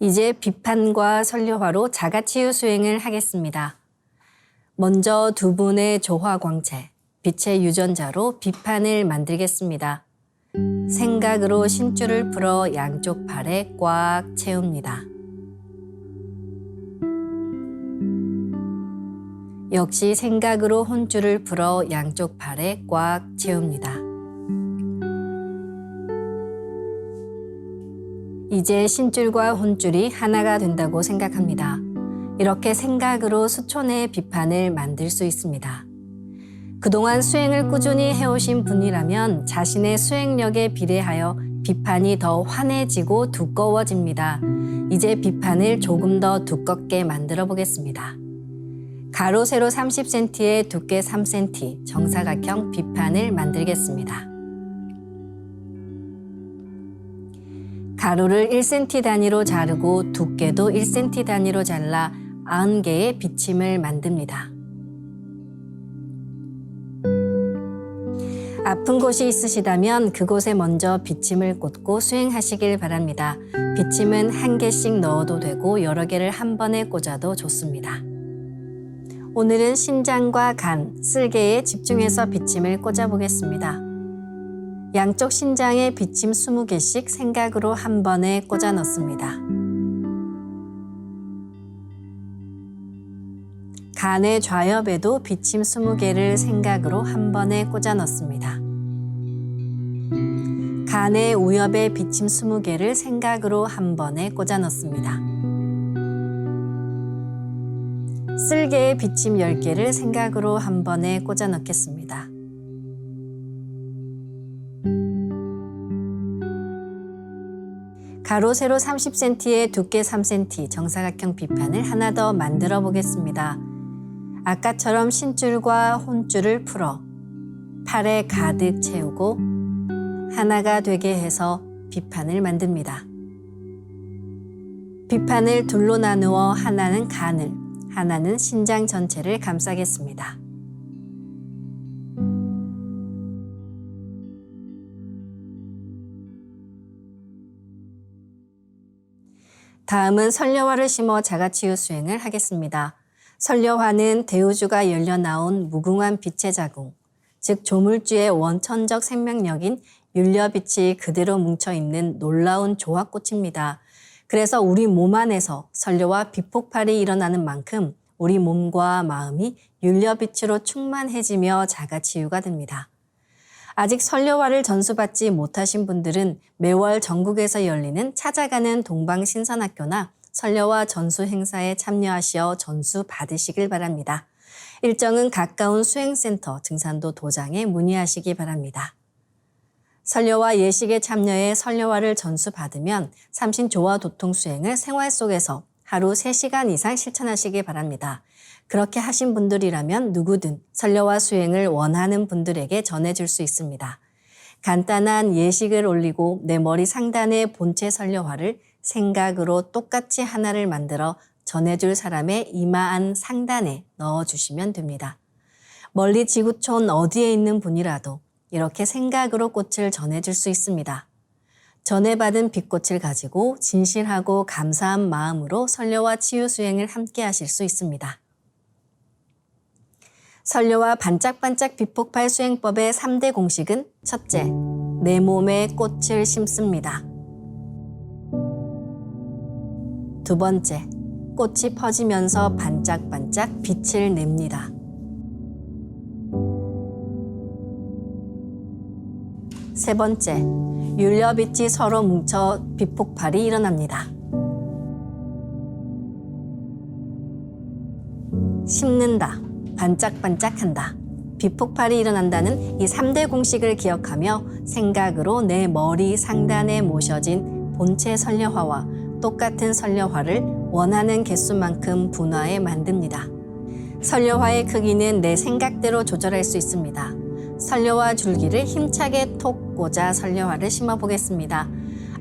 이제 비판과 설료화로 자가치유 수행을 하겠습니다. 먼저 두 분의 조화광채, 빛의 유전자로 비판을 만들겠습니다. 생각으로 신줄을 풀어 양쪽 팔에 꽉 채웁니다. 역시 생각으로 혼줄을 풀어 양쪽 팔에 꽉 채웁니다. 이제 신줄과 혼줄이 하나가 된다고 생각합니다. 이렇게 생각으로 수촌의 비판을 만들 수 있습니다. 그동안 수행을 꾸준히 해오신 분이라면 자신의 수행력에 비례하여 비판이 더 환해지고 두꺼워집니다. 이제 비판을 조금 더 두껍게 만들어 보겠습니다. 가로 세로 30cm에 두께 3cm 정사각형 비판을 만들겠습니다. 가로를 1cm 단위로 자르고 두께도 1cm 단위로 잘라 90개의 비침을 만듭니다. 아픈 곳이 있으시다면 그곳에 먼저 비침을 꽂고 수행하시길 바랍니다. 비침은 한 개씩 넣어도 되고 여러 개를 한 번에 꽂아도 좋습니다. 오늘은 신장과 간, 쓸개에 집중해서 비침을 꽂아보겠습니다. 양쪽 신장에 비침 20개씩 생각으로 한 번에 꽂아 넣습니다. 간의 좌엽에도 비침 20개를 생각으로 한 번에 꽂아 넣습니다. 간의 우엽에 비침 20개를 생각으로 한 번에 꽂아 넣습니다. 쓸개에 비침 10개를 생각으로 한 번에 꽂아 넣겠습니다. 가로 세로 30cm에 두께 3cm 정사각형 비판을 하나 더 만들어 보겠습니다. 아까처럼 신줄과 혼줄을 풀어 팔에 가득 채우고 하나가 되게 해서 비판을 만듭니다. 비판을 둘로 나누어 하나는 간을, 하나는 신장 전체를 감싸겠습니다. 다음은 설료화를 심어 자가치유 수행을 하겠습니다. 설료화는 대우주가 열려 나온 무궁한 빛의 자궁, 즉 조물주의 원천적 생명력인 율려빛이 그대로 뭉쳐있는 놀라운 조화꽃입니다. 그래서 우리 몸 안에서 설료와 빛폭발이 일어나는 만큼 우리 몸과 마음이 율려빛으로 충만해지며 자가치유가 됩니다. 아직 설료화를 전수받지 못하신 분들은 매월 전국에서 열리는 찾아가는 동방신선학교나 설료화 전수 행사에 참여하시어 전수 받으시길 바랍니다. 일정은 가까운 수행센터 증산도 도장에 문의하시기 바랍니다. 설료화 예식에 참여해 설료화를 전수받으면 삼신조화 도통 수행을 생활 속에서 하루 3시간 이상 실천하시기 바랍니다. 그렇게 하신 분들이라면 누구든 설료화 수행을 원하는 분들에게 전해줄 수 있습니다. 간단한 예식을 올리고 내 머리 상단에 본체 설료화를 생각으로 똑같이 하나를 만들어 전해줄 사람의 이마 안 상단에 넣어주시면 됩니다. 멀리 지구촌 어디에 있는 분이라도 이렇게 생각으로 꽃을 전해줄 수 있습니다. 전해받은 빛꽃을 가지고 진실하고 감사한 마음으로 설료화 치유 수행을 함께 하실 수 있습니다. 설료화 반짝반짝 빛폭발 수행법의 3대 공식은 첫째, 내 몸에 꽃을 심습니다. 두 번째, 꽃이 퍼지면서 반짝반짝 빛을 냅니다. 세 번째, 율려빛이 서로 뭉쳐 빛폭발이 일어납니다. 심는다, 반짝반짝한다, 빛폭발이 일어난다는 이 3대 공식을 기억하며 생각으로 내 머리 상단에 모셔진 본체 설료화와 똑같은 설료화를 원하는 개수만큼 분화해 만듭니다. 설료화의 크기는 내 생각대로 조절할 수 있습니다. 설료화 줄기를 힘차게 톡 꽂아 설료화를 심어 보겠습니다.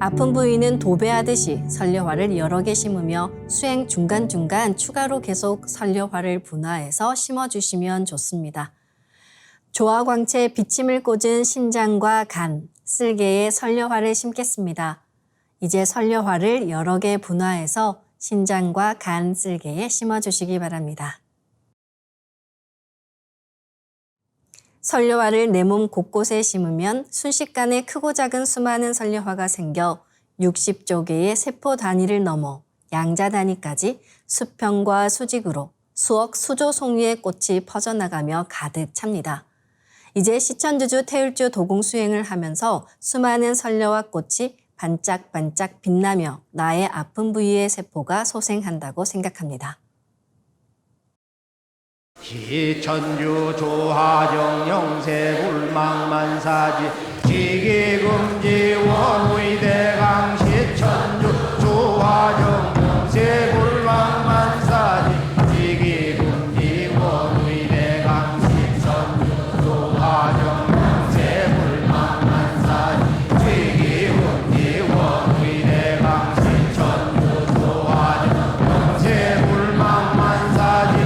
아픈 부위는 도배하듯이 설료화를 여러 개 심으며 수행 중간중간 추가로 계속 설료화를 분화해서 심어주시면 좋습니다. 조화광채 비침을 꽂은 신장과 간, 쓸개에 설료화를 심겠습니다. 이제 설려화를 여러 개 분화해서 신장과 간 쓸개에 심어주시기 바랍니다. 설려화를 내 몸 곳곳에 심으면 순식간에 크고 작은 수많은 설려화가 생겨 60조 개의 세포 단위를 넘어 양자 단위까지 수평과 수직으로 수억 수조 송이의 꽃이 퍼져나가며 가득 찹니다. 이제 시천주주 태울주 도공 수행을 하면서 수많은 설려화 꽃이 반짝반짝 빛나며 나의 아픈 부위의 세포가 소생한다고 생각합니다. 시천주 조하정 영세 불망만사지 지기금지 원의대강 시천주 조하정 영세 불망만사지 지기금지 원의대강 시천주 조하정 영세 불망만사지 지기금지 원의대강 시천주 조하정 영세 불망만사지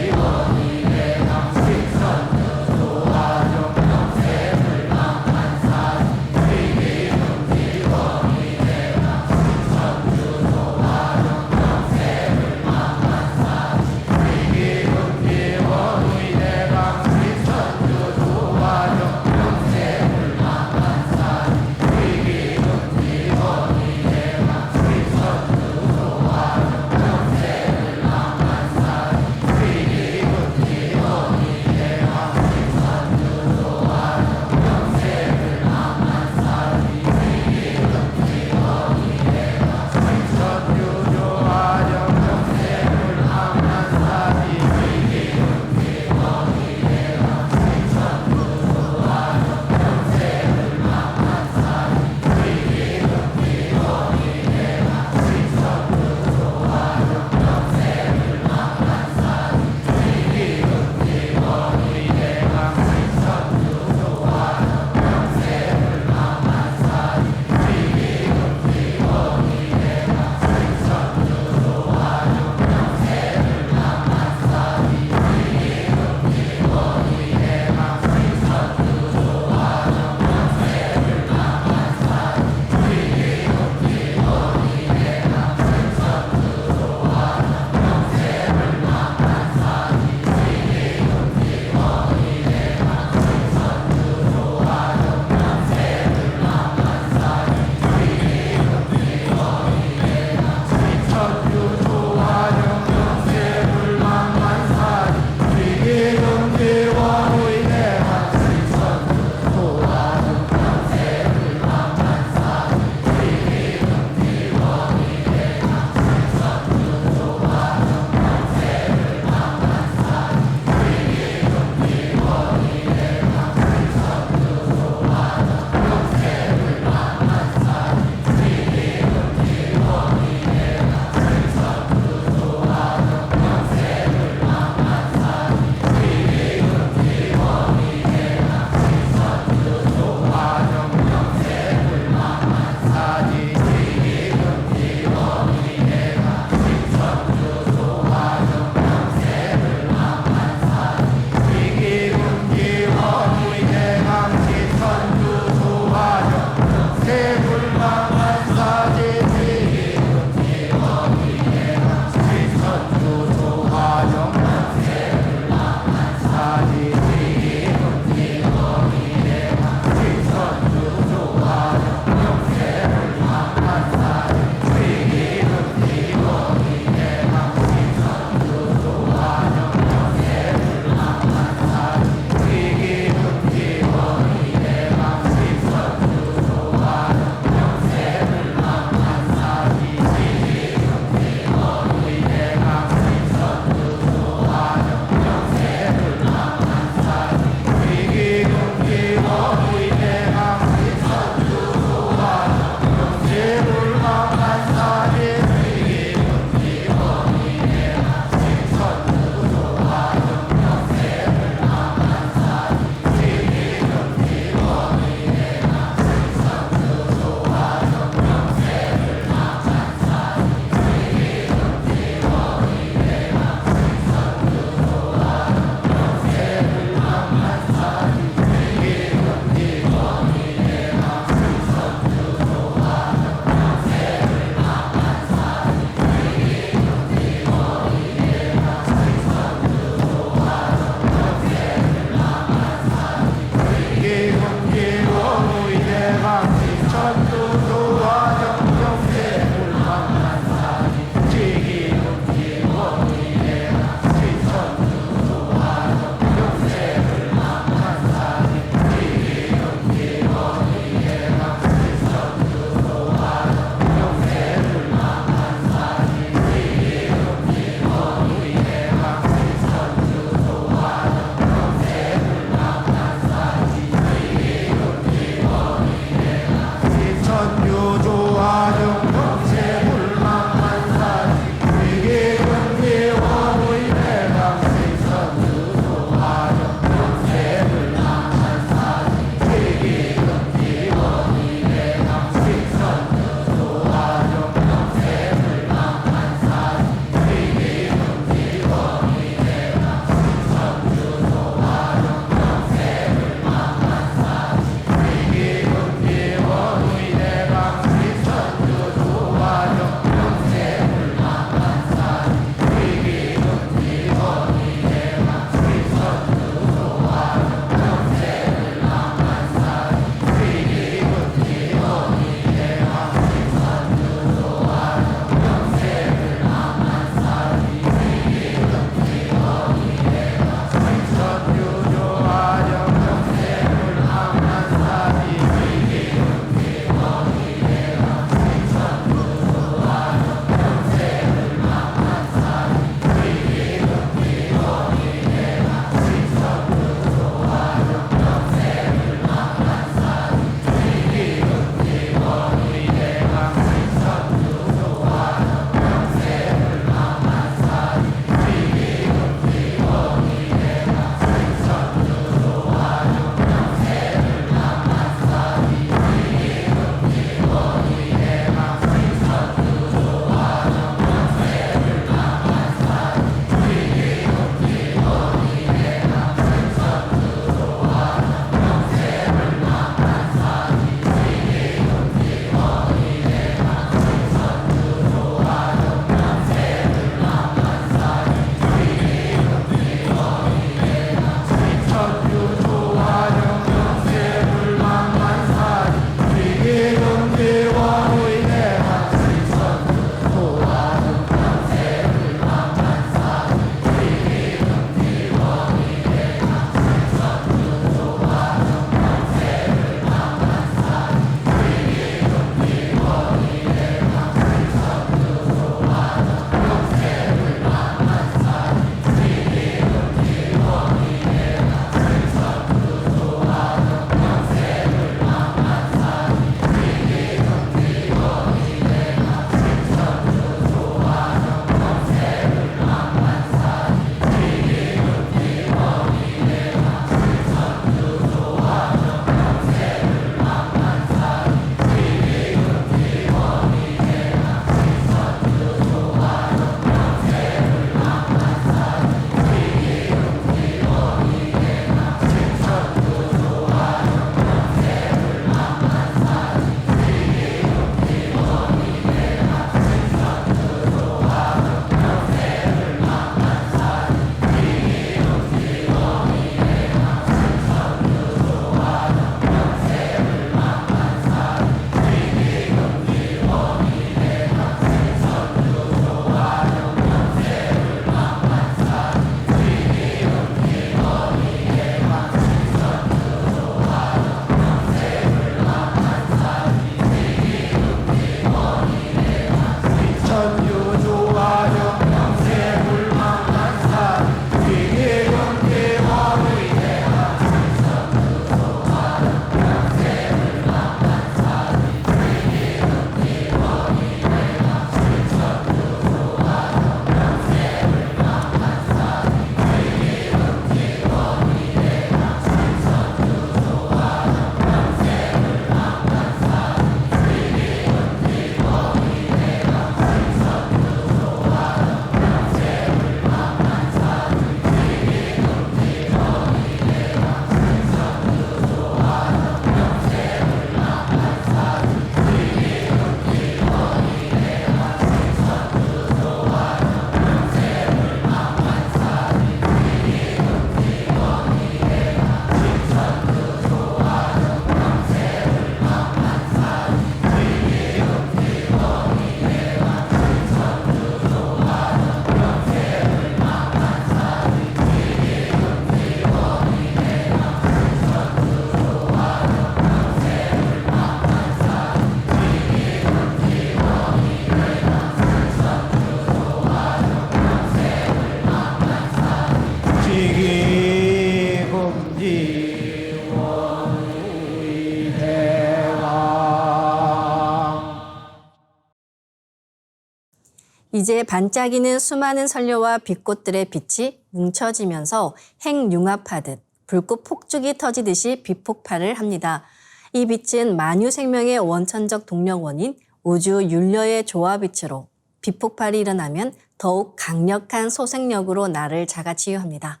이제 반짝이는 수많은 선녀와 빛꽃들의 빛이 뭉쳐지면서 핵융합하듯 불꽃 폭죽이 터지듯이 비폭발을 합니다. 이 빛은 만유 생명의 원천적 동력원인 우주 율려의 조화빛으로 비폭발이 일어나면 더욱 강력한 소생력으로 나를 자가치유합니다.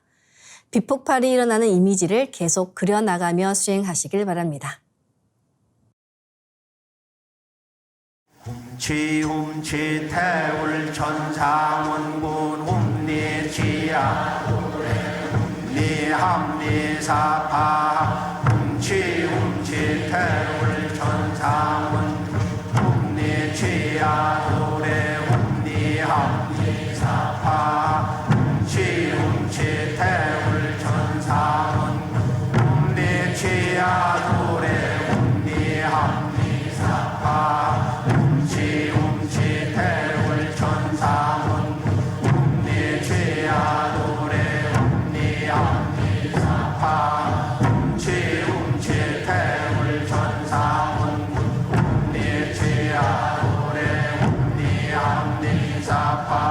비폭발이 일어나는 이미지를 계속 그려나가며 수행하시길 바랍니다. 훔치 태울 천상원군 훔리지야 훔리합리사파 훔치 태울 천상원 훔리지야 도래 훔리합리사파 훔치 태울 천상원 훔리지야 도래 훔리합리사파 훔치 태울 천상원 훔리지야 도래 훔리합리사파 훔치 태울 천상원 훔리지야 도래 훔리합리사파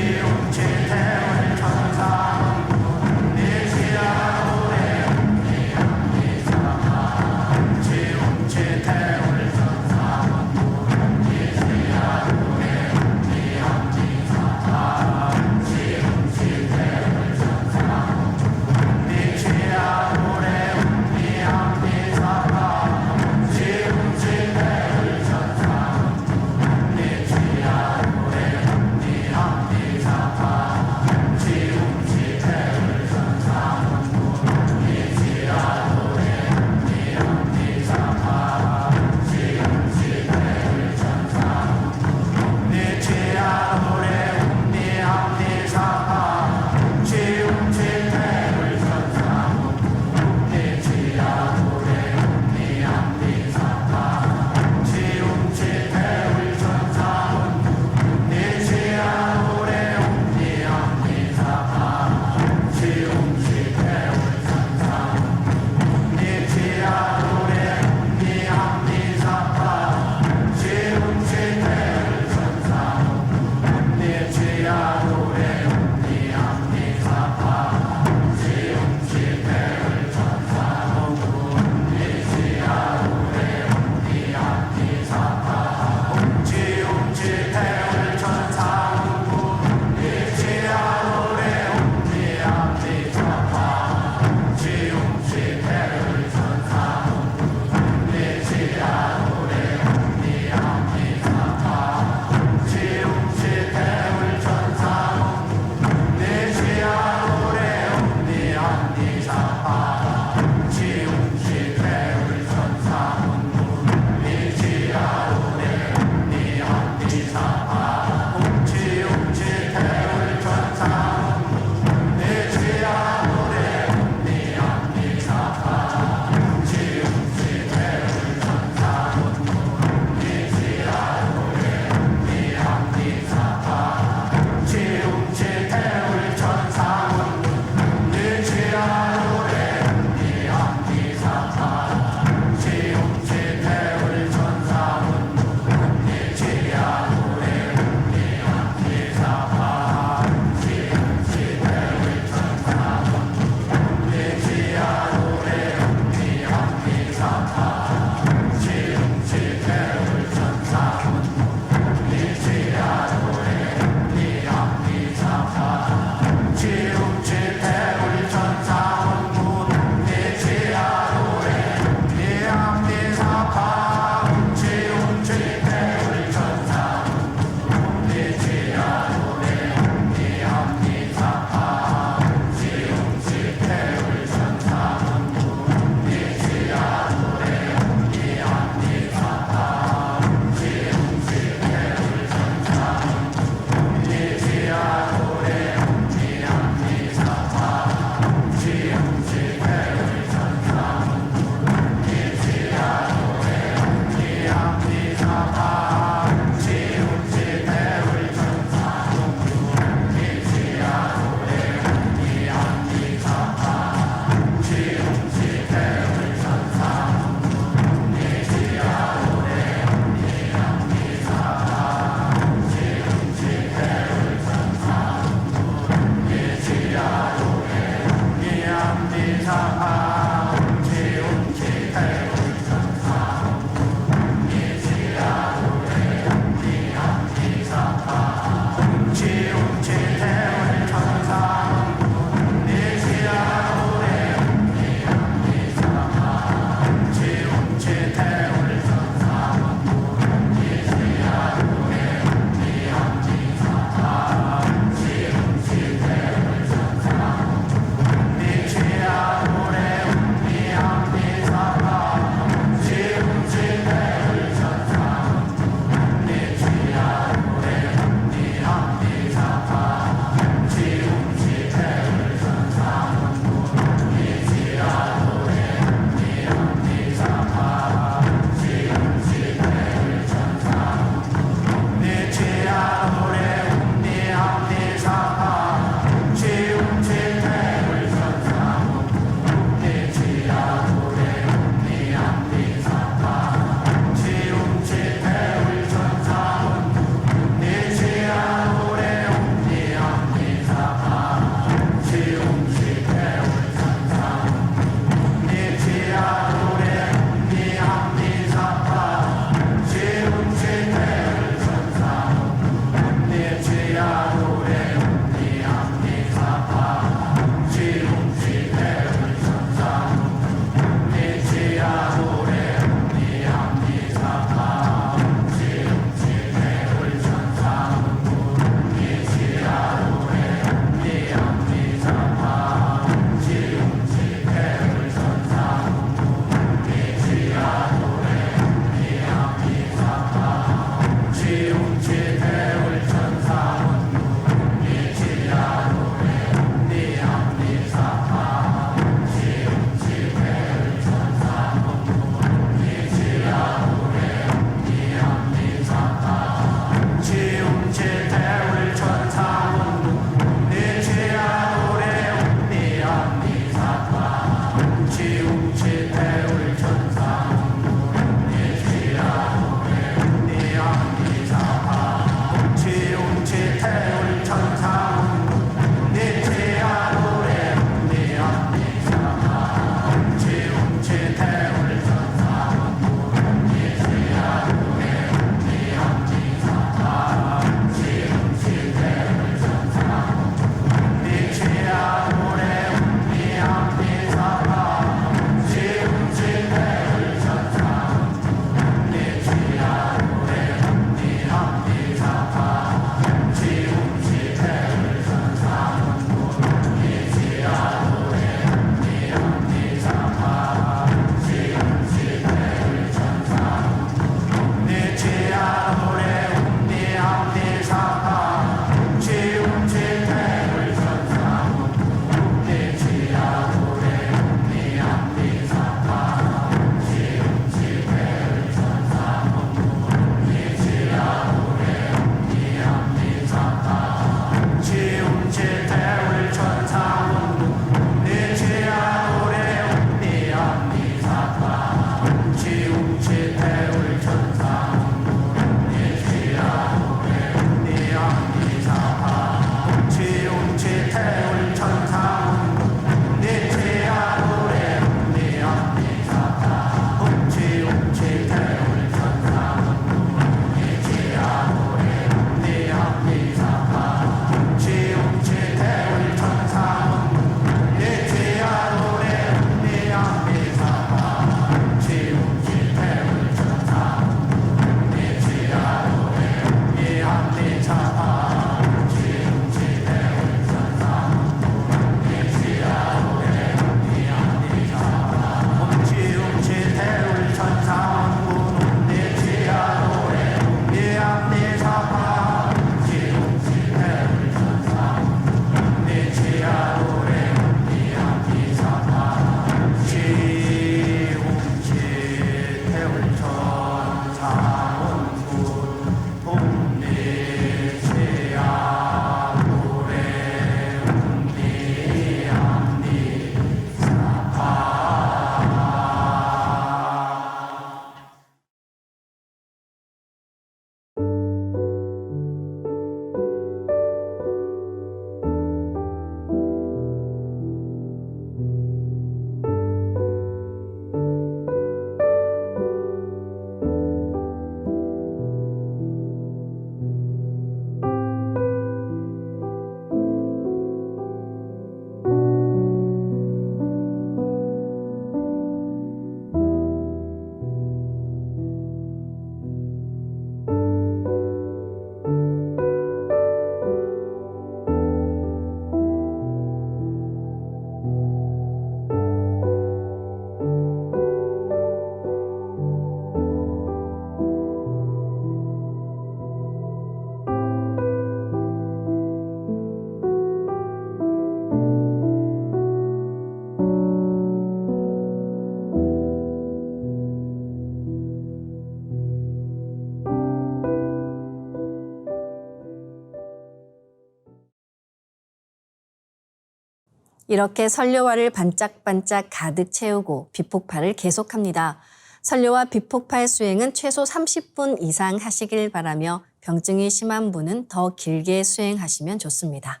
이렇게 선료화를 반짝반짝 가득 채우고 비폭파를 계속합니다. 선료와 비폭파의 수행은 최소 30분 이상 하시길 바라며 병증이 심한 분은 더 길게 수행하시면 좋습니다.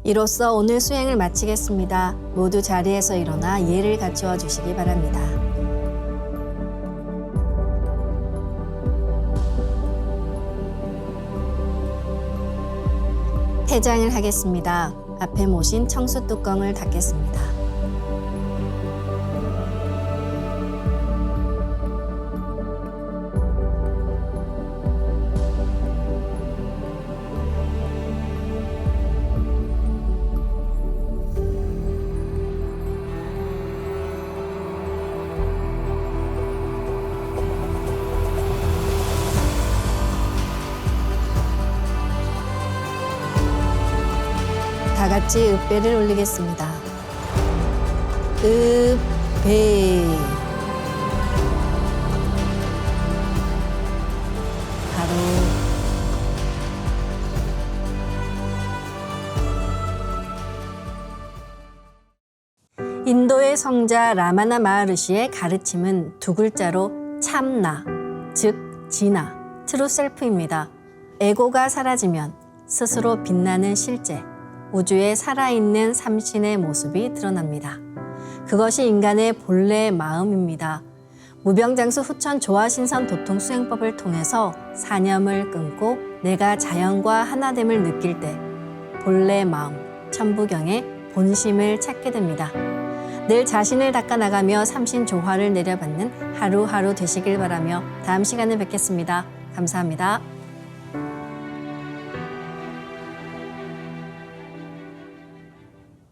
이로써 오늘 수행을 마치겠습니다. 모두 자리에서 일어나 예를 갖추어 주시기 바랍니다. 퇴장을 하겠습니다. 앞에 모신 청수 뚜껑을 닫겠습니다. 다 같이 읍배를 올리겠습니다. 읍배. 바로 인도의 성자 라마나 마하르시의 가르침은 두 글자로 참나, 즉 진화, 트루 셀프입니다. 에고가 사라지면 스스로 빛나는 실제, 우주에 살아있는 삼신의 모습이 드러납니다. 그것이 인간의 본래 마음입니다. 무병장수 후천 조화신선 도통 수행법을 통해서 사념을 끊고 내가 자연과 하나됨을 느낄 때 본래 마음, 천부경의 본심을 찾게 됩니다. 늘 자신을 닦아나가며 삼신 조화를 내려받는 하루하루 되시길 바라며 다음 시간에 뵙겠습니다. 감사합니다.